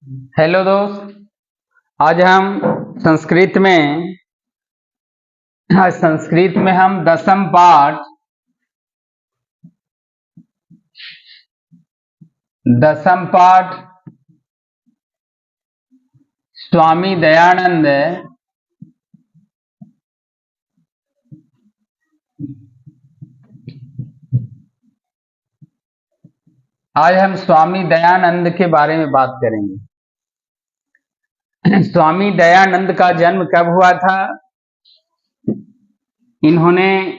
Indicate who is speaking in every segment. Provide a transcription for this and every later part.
Speaker 1: Hello दोस्त। आज हम संस्कृत में हम दसम पाठ स्वामी दयानंद के बारे में बात करेंगे। स्वामी दयानंद का जन्म कब हुआ था? इन्होंने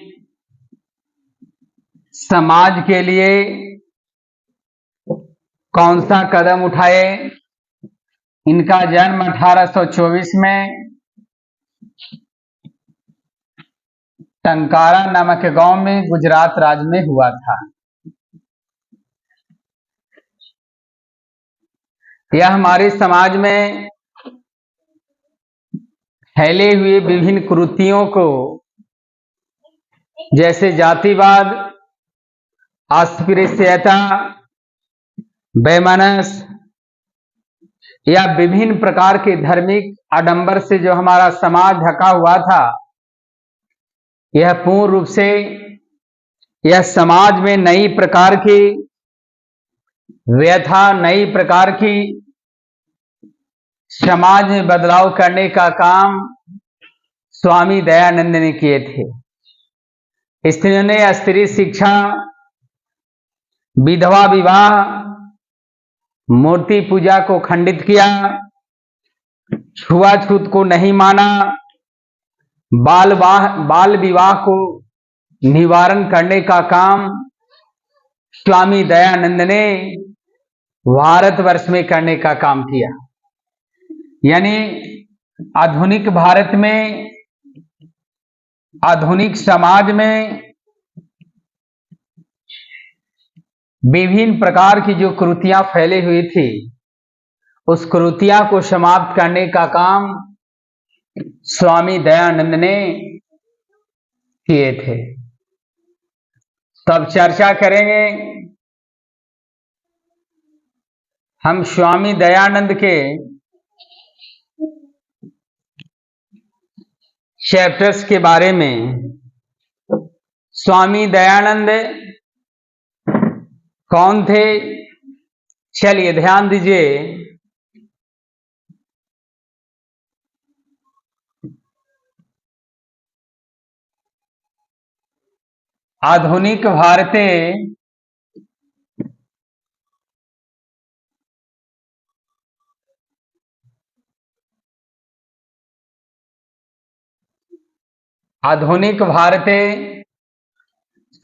Speaker 1: समाज के लिए कौन सा कदम उठाए? इनका जन्म 1824 में टंकारा नामक गांव में गुजरात राज्य में हुआ था। यह हमारे समाज में फैले हुए विभिन्न कुरीतियों को, जैसे जातिवाद, अस्पृश्यता, वैमनस्य या विभिन्न प्रकार के धार्मिक आडंबर से जो हमारा समाज ढका हुआ था, यह पूर्ण रूप से यह समाज में नई प्रकार की व्यथा, नई प्रकार की समाज में बदलाव करने का काम स्वामी दयानंद ने किए थे। स्त्रियों ने स्त्री शिक्षा, विधवा विवाह, मूर्ति पूजा को खंडित किया, छुआछूत को नहीं माना, बाल विवाह को निवारण करने का काम स्वामी दयानंद ने भारतवर्ष में करने का काम किया। यानी आधुनिक भारत में, आधुनिक समाज में विभिन्न प्रकार की जो कुरीतियां फैली हुई थी, उस कुरीतियां को समाप्त करने का काम स्वामी दयानंद ने किए थे। तब चर्चा करेंगे हम स्वामी दयानंद के चैप्टर्स के बारे में। स्वामी दयानंद कौन थे? चलिए ध्यान दीजिए। आधुनिक भारते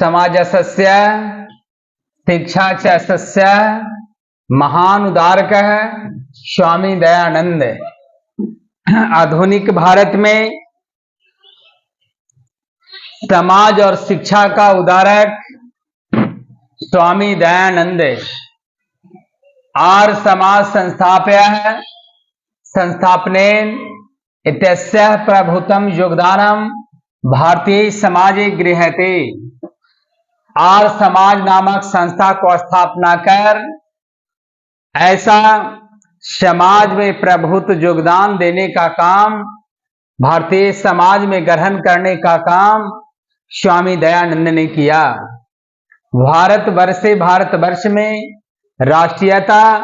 Speaker 1: समाजस्य शिक्षा च सस्य महान उदारकः स्वामी दयानंद। आधुनिक भारत में समाज और शिक्षा का उदारक स्वामी दयानंद। आर समाज संस्थापनेन इत्यस्य प्रभुतम योगदानम भारतीय समाजे गृह्यते। आर समाज नामक संस्था को स्थापना कर ऐसा समाज में प्रभुत्व योगदान देने का काम, भारतीय समाज में ग्रहण करने का काम स्वामी दयानंद ने किया। भारतवर्ष में राष्ट्रीयता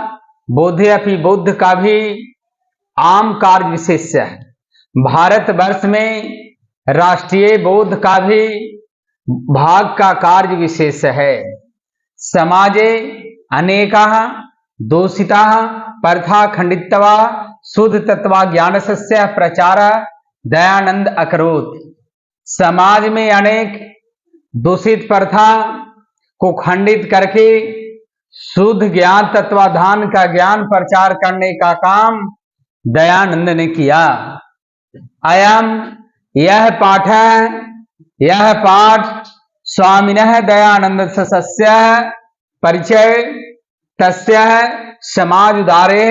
Speaker 1: बोधे अपि बुद्ध का भी आम कार्य विशेष है। भारतवर्ष में राष्ट्रीय बोध का भी भाग का कार्य विशेष है। समाजे अनेका दोषिता प्रथा खंडित्वा शुद्ध तत्वा ज्ञान सस्य प्रचार दयानंद अकरोत। समाज में अनेक दूषित प्रथा को खंडित करके शुद्ध ज्ञान तत्वाधान का ज्ञान प्रचार करने का काम दयानंद ने किया। अयम यह पाठ स्वामिनः दयानंद सस्य परिचय तस्य समाज उदारे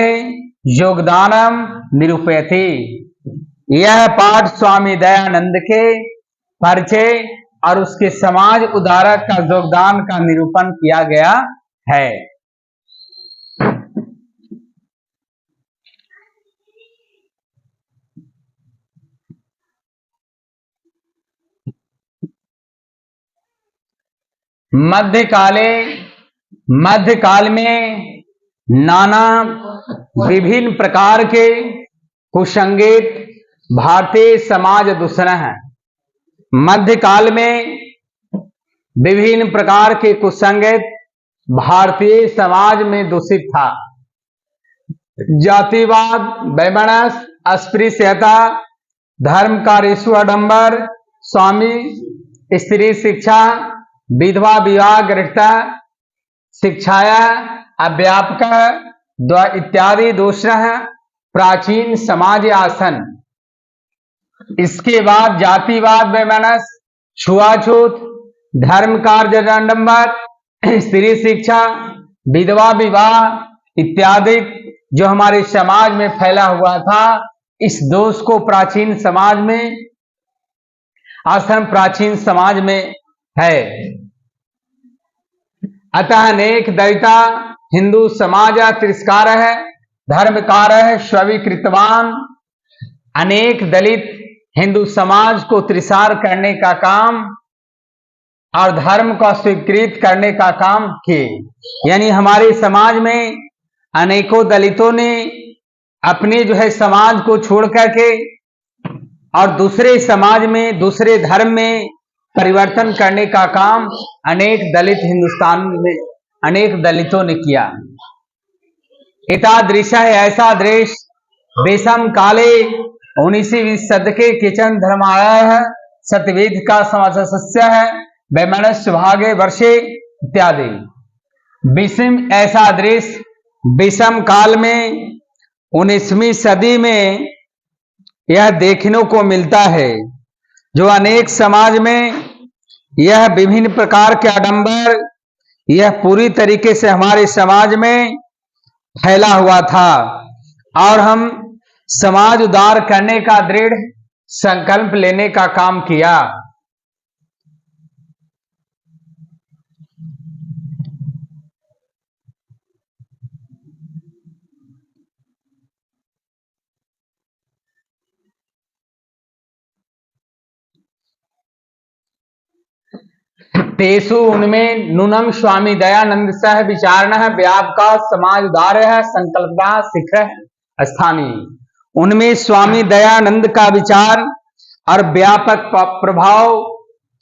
Speaker 1: योगदानम निरूपयति। यह पाठ स्वामी दयानंद के परिचय और उसके समाज उदारक का योगदान का निरूपण किया गया है। मध्यकाल में नाना विभिन्न प्रकार के कुसंगीत भारतीय समाज दूषण है। मध्यकाल में विभिन्न प्रकार के कुसंगीत भारतीय समाज में दूषित था। जातिवाद, वैमनस्य, अस्पृश्यता, धर्म का ऋषु आडंबर, स्वामी स्त्री शिक्षा, विधवा विवाह गृहता शिक्षाया अव्यापक इत्यादि दूषण प्राचीन समाज आसन। इसके बाद जातिवाद, वैमनस्य, छुआछूत, धर्म कार्य आडंबर, स्त्री शिक्षा, विधवा विवाह इत्यादि जो हमारे समाज में फैला हुआ था, इस दोष को प्राचीन समाज में आश्रम प्राचीन समाज में है। अतः अनेक दलिता हिंदू समाज तिरस्कार है, धर्मकार है स्वीकृतवान। अनेक दलित हिंदू समाज को तिरस्कार करने का काम और धर्म को स्वीकृत करने का काम किए। यानी हमारे समाज में अनेकों दलितों ने अपने जो है समाज को छोड़ करके और दूसरे समाज में, दूसरे धर्म में परिवर्तन करने का काम अनेक दलित हिंदुस्तान में अनेक दलितों ने किया। एतादृश है ऐसा दृश्य बेसम काले 19वीं सदी के किचन धर्माया सत्यवेद का समाचार सस्य है वैमनस्य भागे वर्षे इत्यादि। विषम ऐसा दृश्य विषम काल में 19वीं सदी में यह देखने को मिलता है, जो अनेक समाज में यह विभिन्न प्रकार के आडंबर यह पूरी तरीके से हमारे समाज में फैला हुआ था और हम समाज उद्धार करने का दृढ़ संकल्प लेने का काम किया। तेसु उनमें नूनम स्वामी दयानंद सह विचारण व्यापका समाज उदार है संकल्पना शिखर स्थानीय। उनमें स्वामी दयानंद का विचार और व्यापक प्रभाव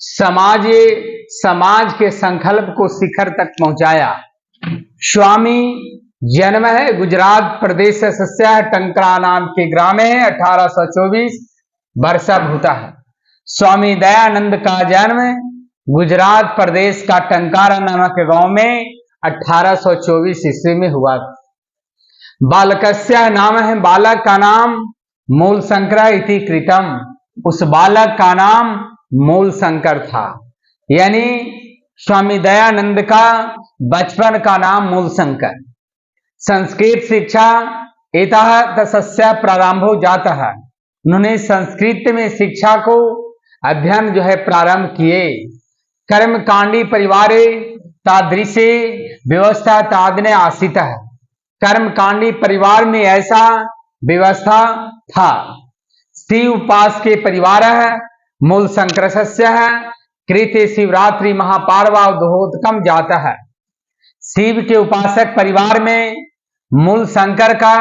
Speaker 1: समाज के संकल्प को शिखर तक पहुंचाया। स्वामी जन्म है गुजरात प्रदेश सस्य टंकरा नाम के ग्राम है 1824 वर्षा भूता है। स्वामी दयानंद का जन्म गुजरात प्रदेश का टंकारा नामक गांव में 1824 ईस्वी में हुआ। बालकस्य नाम है, बालक का नाम मूल शंकर इति कृतम। उस बालक का नाम मूल शंकर था। यानी स्वामी दयानंद का बचपन का नाम मूल शंकर। संस्कृत शिक्षा एतः तस्य प्रारंभो जाता है। उन्होंने संस्कृत में शिक्षा को अध्ययन जो है प्रारंभ किए। कर्मकांडी परिवारे तादृशी व्यवस्था तादने आसित है। कर्मकांडी परिवार में ऐसा व्यवस्था था। शिव उपास के परिवार है, मूल संक्रस्य है, कृत्य शिवरात्रि महापार्वा उद्योतकम जाता है। शिव के उपासक परिवार में मूल शंकर का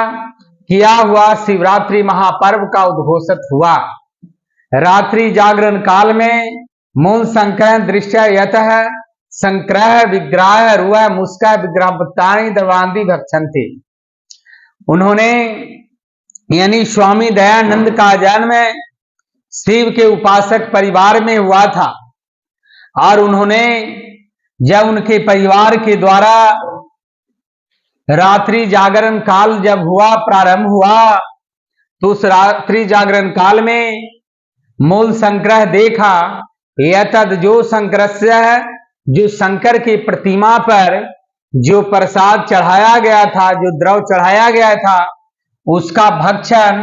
Speaker 1: किया हुआ शिवरात्रि महापर्व का उद्घोषित हुआ। रात्रि जागरण काल में मूल संक्रय दृश्य यतः संक्रह विग्रह रुआ मुस्का विग्रह पुत्राणी दरवांदी भक्षंती। उन्होंने यानी स्वामी दयानंद का जन्म शिव के उपासक परिवार में हुआ था और उन्होंने जब उनके परिवार के द्वारा रात्रि जागरण काल जब हुआ प्रारंभ हुआ तो उस रात्रि जागरण काल में मूल संक्रह देखा। यतद जो संक्रस्य है, जो शंकर की प्रतिमा पर जो प्रसाद चढ़ाया गया था, जो द्रव चढ़ाया गया था, उसका भक्षण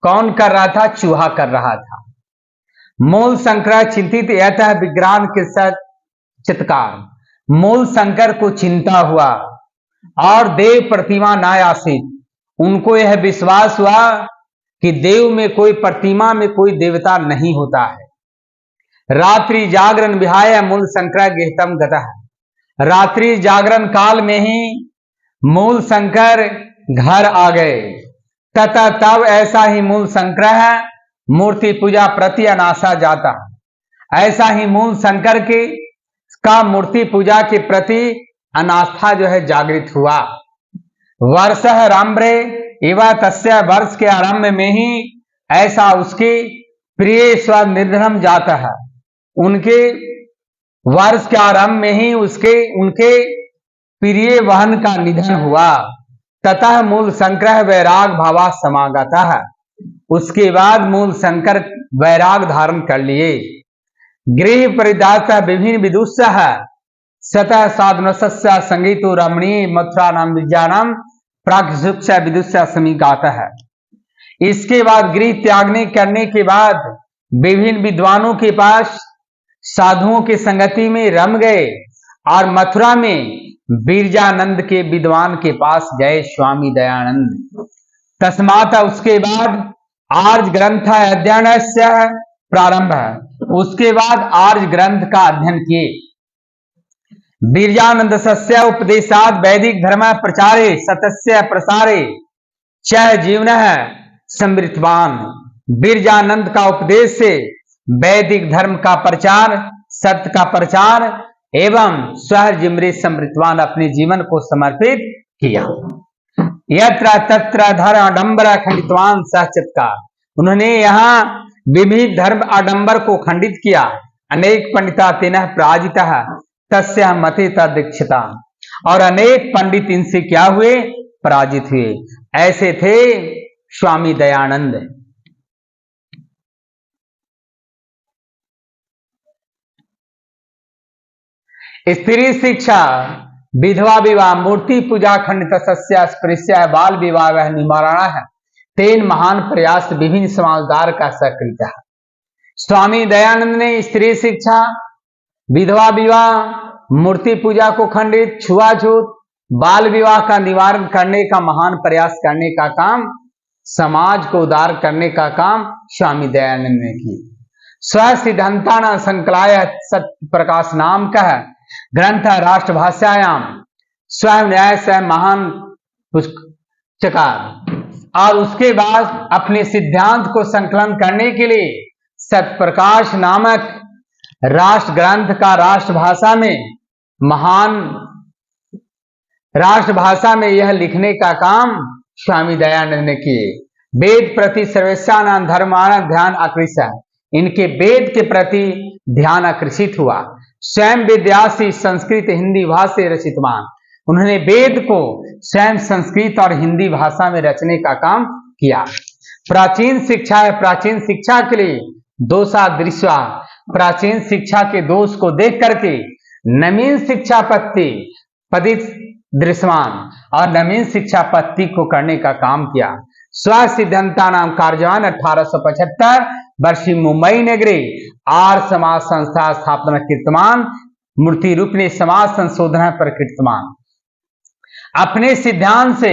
Speaker 1: कौन कर रहा था? चूहा कर रहा था। मूल शंकर चिंतित यतः विग्राम के साथ चित्कार। मूल शंकर को चिंता हुआ और देव प्रतिमा नायासित। उनको यह विश्वास हुआ कि देव में कोई प्रतिमा में कोई देवता नहीं होता है। रात्रि जागरण विहाय मूल शंकर गृहतम गतः। रात्रि जागरण काल में ही मूल शंकर घर आ गए। तथा तब ऐसा ही मूल शंकर मूर्ति पूजा प्रति अनासा जाता। ऐसा ही मूल शंकर के का मूर्ति पूजा के प्रति अनास्था जो है जागृत हुआ। वर्ष आरंभे एवं तस्य वर्ष के आरंभ में ही ऐसा उसके प्रिय स्वनिधनम जाता है। उनके वर्ष के आरंभ में ही उनके प्रिय वहन का निधन हुआ। ततः मूल शंकर वैराग भावा समागता है। उसके बाद मूल शंकर वैराग धारण कर लिए। गृह परिदात विभिन्न विदुष सतः साधन संगीतो रमणीय मथुरा नाम विद्यानाम प्राक्ष विदुष समीगाता है। इसके बाद गृह त्यागने करने के बाद विभिन्न विद्वानों के पास साधुओं की संगति में रम गए और मथुरा में बीरजानंद के विद्वान के पास गए, स्वामी दयानंद। तस्मात उसके बाद आर्य ग्रंथ अध्ययन से प्रारंभ है। उसके बाद आर्य ग्रंथ का अध्ययन किए। बीरजानंद सस्य उपदेशाद वैदिक धर्म प्रचारे सतस्य प्रसारे च जीवन समृद्धवान। बीरजानंद का उपदेश से वैदिक धर्म का प्रचार, सत्य का प्रचार एवं स्वहर्जिमृत समृद्धवान अपने जीवन को समर्पित किया। यत्र तत्र धर्म आडंबर खंडितवान सहचत्कार। उन्होंने यहाँ विविध धर्म आडंबर को खंडित किया। अनेक पंडिता तेन पराजिता तस्य मते तदीक्षिता। और अनेक पंडित इनसे क्या हुए? पराजित हुए। ऐसे थे स्वामी दयानंद। स्त्री शिक्षा, विधवा विवाह, मूर्ति पूजा खंडित सस्य स्पृश्य बाल विवाह निवारण है। तेन महान प्रयास विभिन्न समाजदार का सकृत है। स्वामी दयानंद ने स्त्री शिक्षा, विधवा विवाह, मूर्ति पूजा को खंडित, छुआछूत, बाल विवाह का निवारण करने का महान प्रयास करने का काम, समाज को उदार करने का काम स्वामी दयानंद ने किया। स्व सिद्धांतान संकलाय सत्य प्रकाश नाम का ग्रंथ राष्ट्रभाषायाम स्वयं न्याय से महान पुस्तकार। और उसके बाद अपने सिद्धांत को संकलन करने के लिए सत्प्रकाश नामक राष्ट्र ग्रंथ का राष्ट्रभाषा में यह लिखने का काम स्वामी दयानंद ने किए। वेद प्रति सर्वेशान धर्मान ध्यान आकृष्ट। इनके वेद के प्रति ध्यान आकर्षित हुआ। स्वयं वेद्यासी संस्कृत हिंदी भाषा रचितवान। उन्होंने वेद को स्वयं संस्कृत और हिंदी भाषा में रचने का काम किया। प्राचीन शिक्षा है। प्राचीन शिक्षा के लिए दोषादृश्य, प्राचीन शिक्षा के दोष को देख करके नवीन शिक्षा पत्ति पदित दृश्यमान और नवीन शिक्षा पत्ति को करने का काम किया। स्व सिद्धांता नाम कार्यवान 1875 वर्षी मुंबई नगरी आर्य समाज संस्था स्थापना कीर्तमान मूर्ति रूप ने समाज संशोधन पर कीर्तमान। अपने सिद्धांत से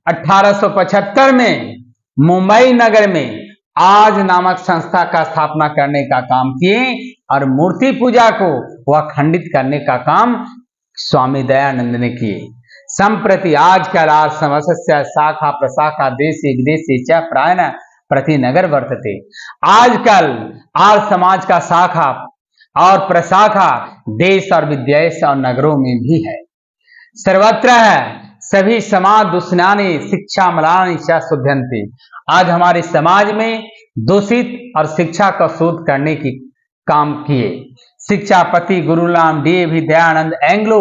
Speaker 1: 1875 में मुंबई नगर में आज नामक संस्था का स्थापना करने का काम किए और मूर्ति पूजा को वह खंडित करने का काम स्वामी दयानंद ने किए। संप्रति आजकल आर्य समस्य शाखा प्रशाखा देशी विदेशी च प्रायण प्रति नगर वर्तते। आजकल आर्य समाज का शाखा और प्रशाखा देश और विदेश और नगरों में भी है, सर्वत्र है। सभी समाज दुष्णानि शिक्षा मलानि च शुद्धन्ति। आज हमारे समाज में दूषित और शिक्षा का शोध करने की काम किए। शिक्षापति गुरुलाम डी.ए.वी. दयानंद एंग्लो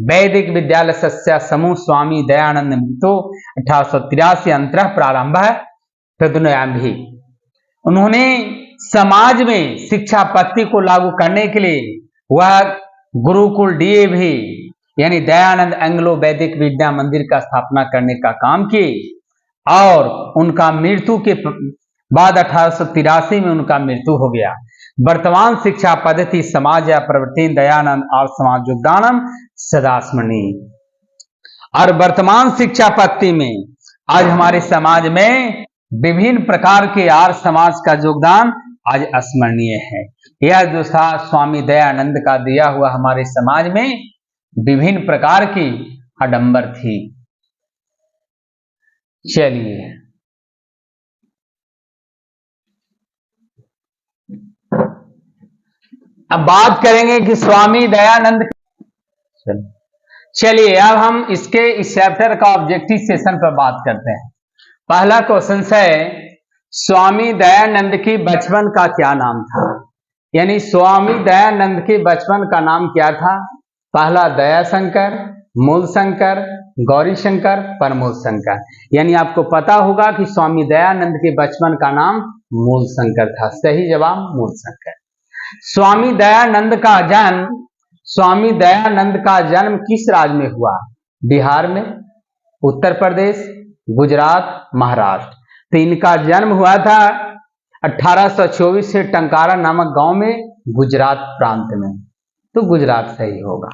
Speaker 1: वैदिक विद्यालय सस्य समूह स्वामी दयानंद मृतो 1883 अंतरः प्रारंभ है तदुनयाम भी। उन्होंने समाज में शिक्षा पद्धति को लागू करने के लिए वह गुरुकुल डी.ए.वी. यानी दयानंद एंग्लो वैदिक विद्या मंदिर का स्थापना करने का काम किए और उनका मृत्यु के बाद 1883 में उनका मृत्यु हो गया। वर्तमान शिक्षा पद्धति समाज या प्रवर्तन दयानंद और समाज योगदानम सदा स्मरणीय। और वर्तमान शिक्षा पद्धति में आज हमारे समाज में विभिन्न प्रकार के आर्य समाज का योगदान आज स्मरणीय है। यह जो था स्वामी दयानंद का दिया हुआ हमारे समाज में विभिन्न प्रकार की आडंबर थी। चलिए अब बात करेंगे कि स्वामी दयानंद। चलिए अब हम इसके इस चैप्टर का ऑब्जेक्टिव सेशन पर बात करते हैं। पहला क्वेश्चन है स्वामी दयानंद की बचपन का क्या नाम था, यानी स्वामी दयानंद के बचपन का नाम क्या था। पहला दयाशंकर, मूल शंकर, गौरी शंकर, प्रमोद शंकर। यानी आपको पता होगा कि स्वामी दयानंद के बचपन का नाम मूल शंकर था। सही जवाब मूल शंकर। स्वामी दयानंद का जन्म किस राज्य में हुआ। बिहार में, उत्तर प्रदेश, गुजरात, महाराष्ट्र। तो इनका जन्म हुआ था 1824 से टंकारा नामक गांव में, गुजरात प्रांत में। तो गुजरात सही होगा।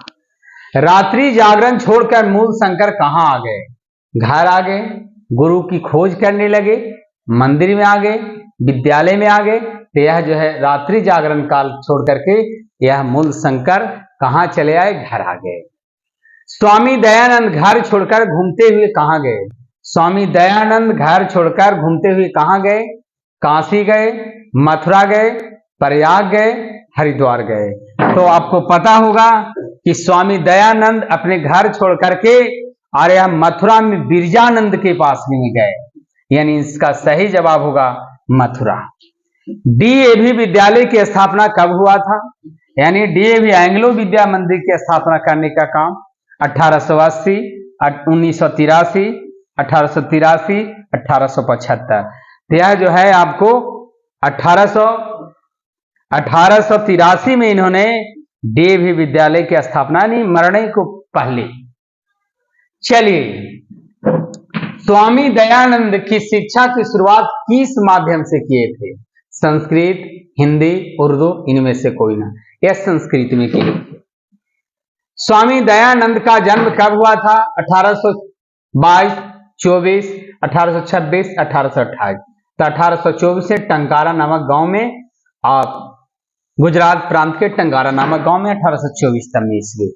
Speaker 1: रात्रि जागरण छोड़कर मूल शंकर कहां आ गए। घर आ गए, गुरु की खोज करने लगे, मंदिर में आ गए, विद्यालय में आ गए। तो यह जो है रात्रि जागरण काल छोड़ करके यह मूल शंकर कहां चले आए, घर आ गए। स्वामी दयानंद घर छोड़कर घूमते हुए कहां गए। स्वामी दयानंद घर छोड़कर घूमते हुए कहां गए। काशी गए, मथुरा गए, प्रयाग गए, हरिद्वार गए। तो आपको पता होगा कि स्वामी दयानंद अपने घर छोड़ करके और यह मथुरा में बिरजानंद के पास में गए, यानी इसका सही जवाब होगा मथुरा। डीएवी विद्यालय की स्थापना कब हुआ था, यानी डीएवी एंग्लो विद्या मंदिर की स्थापना करने का काम 1880, 1983, 1883, 1875। यह जो है आपको 1883 में इन्होंने डीएवी विद्यालय की स्थापना नहीं, मरने को पहले। चलिए स्वामी दयानंद की शिक्षा की शुरुआत किस माध्यम से किए थे। संस्कृत, हिंदी, उर्दू, इनमें से कोई ना। यह संस्कृत में किए थे। स्वामी दयानंद का जन्म कब हुआ था। 1822, 24, 1826, 1828। तो 1824 से टंकारा नामक गांव में, और गुजरात प्रांत के टंकारा नामक गांव में 1824 तक ईस्वी।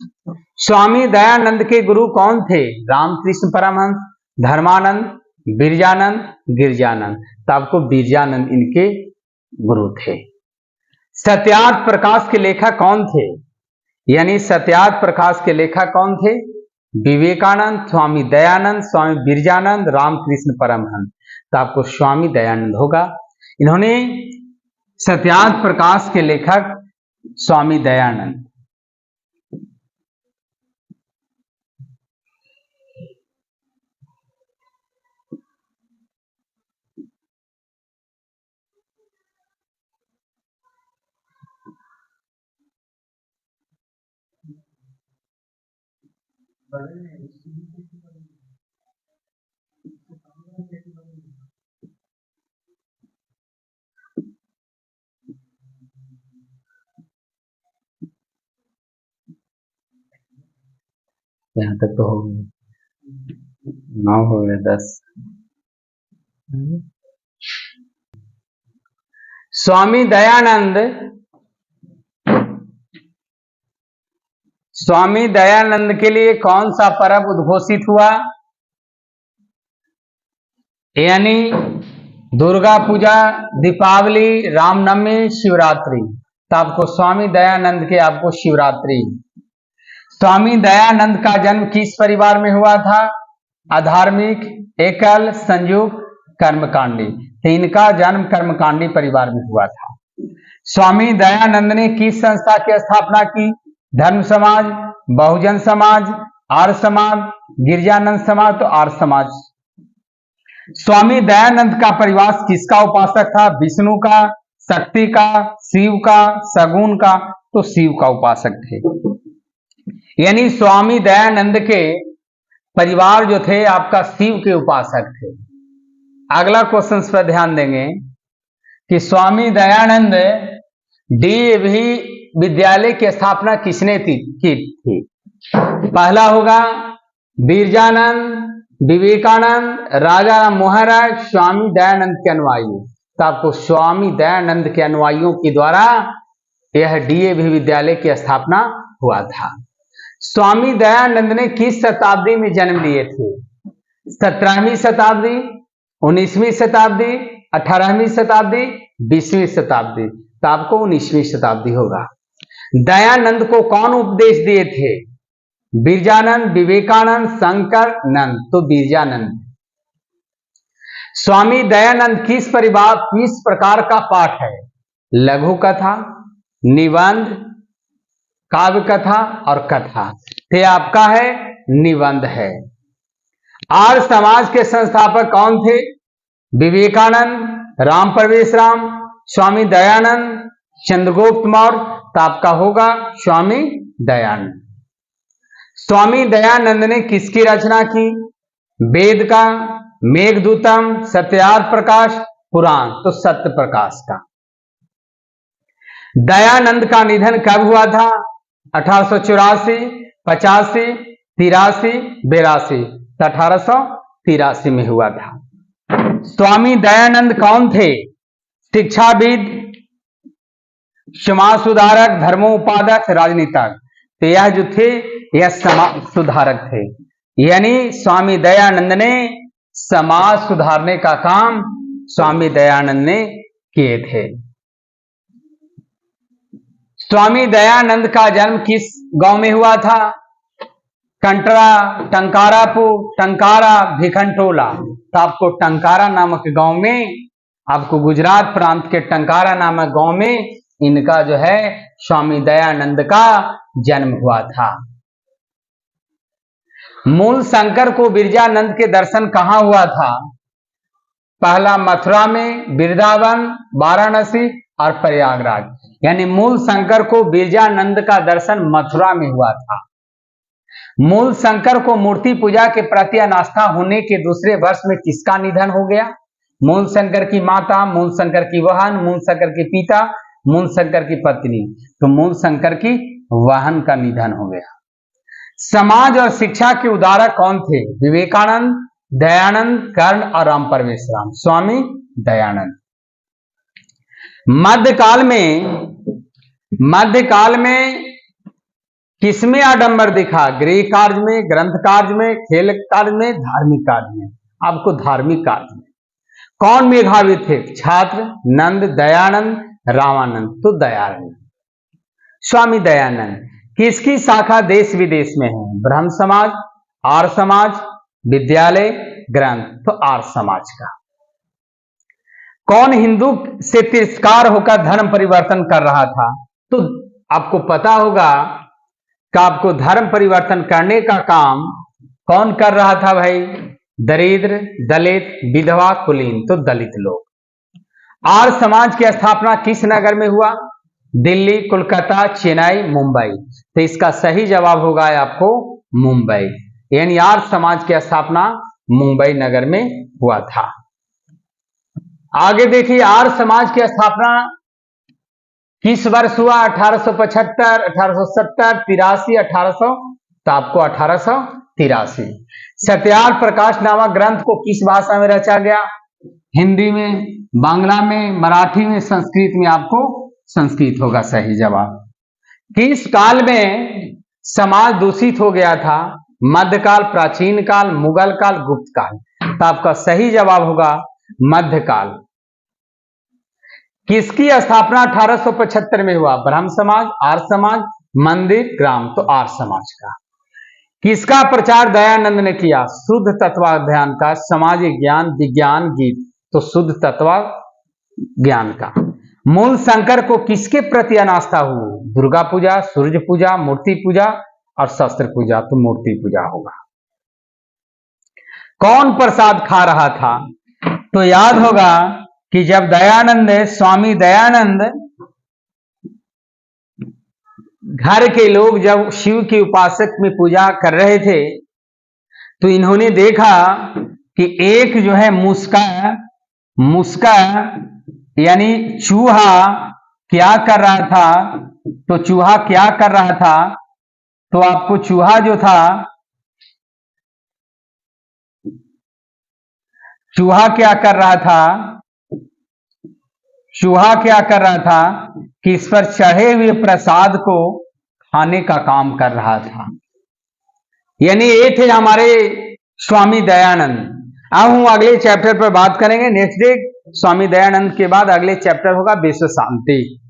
Speaker 1: स्वामी दयानंद के गुरु कौन थे। रामकृष्ण परमहंस, धर्मानंद, बिरजानंद, गिरजानंद। तो आपको बिरजानंद इनके गुरु थे। सत्यार्थ प्रकाश के लेखक कौन थे, यानी सत्यार्थ प्रकाश के लेखक कौन थे। विवेकानंद, स्वामी दयानंद, स्वामी बिरजानंद, रामकृष्ण परमहंस। तो आपको स्वामी दयानंद होगा। इन्होंने सत्यार्थ प्रकाश के लेखक स्वामी दयानंद। यहाँ तक तो हो गए, 9 हो गए, 10। स्वामी दयानंद के लिए कौन सा पर्व उद्घोषित हुआ, यानी दुर्गा पूजा, दीपावली, रामनवमी, शिवरात्रि। तो आपको स्वामी दयानंद के आपको शिवरात्रि। स्वामी दयानंद का जन्म किस परिवार में हुआ था। अधार्मिक, एकल, संयुक्त, कर्मकांडी। तो इनका जन्म कर्मकांडी परिवार में हुआ था। स्वामी दयानंद ने किस संस्था की स्थापना की। धर्म समाज, बहुजन समाज, आर्य समाज, गिरजानंद समाज। तो आर्य समाज। स्वामी दयानंद का परिवार किसका उपासक था। विष्णु का, शक्ति का, शिव का, सगुन का। तो शिव का उपासक थे, यानी स्वामी दयानंद के परिवार जो थे आपका शिव के उपासक थे। अगला क्वेश्चन पर ध्यान देंगे कि स्वामी दयानंद डीएवी विद्यालय की स्थापना किसने की थी। पहला होगा बिरजानंद, विवेकानंद, राजा राम मोहन राय, स्वामी दयानंद के अनुयायी। तो आपको स्वामी दयानंद के अनुयायियों के द्वारा यह डीएवी विद्यालय की स्थापना हुआ था। स्वामी दयानंद ने किस शताब्दी में जन्म लिए थे? 17वीं शताब्दी, 19वीं शताब्दी, 18वीं शताब्दी, 20वीं शताब्दी? तो आपको 19वीं शताब्दी होगा। दयानंद को कौन उपदेश दिए थे? बिरजानंद, विवेकानंद, शंकर नंद? तो बिरजानंद। स्वामी दयानंद किस प्रकार का पाठ है? लघु कथा, निबंध, काव्य कथा और कथा? तो आपका है निबंध है। आर्य समाज के संस्थापक कौन थे? विवेकानंद, राम परवेश, स्वामी दयानंद, चंद्रगुप्त मौर्य? तो आपका होगा स्वामी दयानंद। स्वामी दयानंद ने किसकी रचना की? वेद का, मेघदूतम, सत्यार्थ प्रकाश, पुराण? तो सत्य प्रकाश का। दयानंद का निधन कब हुआ था? 1884, 85, 83, 82? तो 1883 में हुआ था। स्वामी दयानंद कौन थे? शिक्षाविद, समाज सुधारक, धर्मोपादक, राजनीतिक? तो यह जो थे यह समाज सुधारक थे, यानी स्वामी दयानंद ने समाज सुधारने का काम स्वामी दयानंद ने किए थे। स्वामी दयानंद का जन्म किस गांव में हुआ था? कंटरा, टंकारापुर, टंकारा, भिखनटोला? तो आपको टंकारा नामक गांव में, आपको गुजरात प्रांत के टंकारा नामक गांव में इनका जो है स्वामी दयानंद का जन्म हुआ था। मूल शंकर को बिरजानंद के दर्शन कहां हुआ था? पहला मथुरा में, वृंदावन, वाराणसी और प्रयागराज? यानी मूल शंकर को बिरजानंद का दर्शन मथुरा में हुआ था। मूल शंकर को मूर्ति पूजा के प्रति अनास्था होने के दूसरे वर्ष में किसका निधन हो गया? मूल शंकर की माता, मूल शंकर की बहन, मूल शंकर के पिता, मूल शंकर की पत्नी? तो मूल शंकर की बहन का निधन हो गया। समाज और शिक्षा के उदारक कौन थे? विवेकानंद, दयानंद, कर्ण और राम परवेश? स्वामी दयानंद। मध्यकाल में किसमें आडंबर दिखा? गृह कार्य में, ग्रंथ कार्य में, खेल कार्य में, धार्मिक कार्य में? आपको धार्मिक कार्य में। कौन मेधावी थे? छात्र, नंद, दयानंद, रामानंद? तो दयानंद। स्वामी दयानंद किसकी शाखा देश विदेश में है? ब्रह्म समाज, आर्य समाज, विद्यालय, ग्रंथ? तो आर्य समाज का। कौन हिंदू से तिरस्कार होकर धर्म परिवर्तन कर रहा था? तो आपको पता होगा कि आपको धर्म परिवर्तन करने का काम कौन कर रहा था भाई? दरिद्र, दलित, विधवा, कुलीन? तो दलित लोग। आर्य समाज की स्थापना किस नगर में हुआ? दिल्ली, कोलकाता, चेन्नई, मुंबई? तो इसका सही जवाब होगा आपको मुंबई, यानी आर्य समाज की स्थापना मुंबई नगर में हुआ था। आगे देखिए, आर्य समाज की स्थापना किस वर्ष हुआ? 1875, 1870, 83, 1800? तो आपको 1883। सत्यार्थ प्रकाश नामक ग्रंथ को किस भाषा में रचा गया? हिंदी में, बांग्ला में, मराठी में, संस्कृत में? आपको संस्कृत होगा सही जवाब। किस काल में समाज दूषित हो गया था? मध्यकाल, प्राचीन काल, मुगल काल, गुप्त काल? तो आपका सही जवाब होगा मध्यकाल। किसकी स्थापना 1875 में हुआ? ब्रह्म समाज, आर्य समाज, मंदिर, ग्राम? तो आर्य समाज का। किसका प्रचार दयानंद ने किया? शुद्ध तत्वाध्यान का, सामाजिक ज्ञान, विज्ञान, गीत? तो शुद्ध तत्व ज्ञान का। मूल शंकर को किसके प्रति अनास्था हुई? दुर्गा पूजा, सूर्य पूजा, मूर्ति पूजा और शस्त्र पूजा? तो मूर्ति पूजा होगा। कौन प्रसाद खा रहा था? तो याद होगा कि जब दयानंद, स्वामी दयानंद घर के लोग जब शिव के उपासक में पूजा कर रहे थे तो इन्होंने देखा कि एक जो है मुस्का यानी चूहा क्या कर रहा था? तो चूहा क्या कर रहा था? तो आपको चूहा जो था, चूहा क्या कर रहा था? चूहा क्या कर रहा था कि इस पर चढ़े हुए प्रसाद को खाने का काम कर रहा था। यानी ये थे हमारे स्वामी दयानंद। अब हम अगले चैप्टर पर बात करेंगे नेक्स्ट डे। स्वामी दयानंद के बाद अगले चैप्टर होगा विश्व शांति।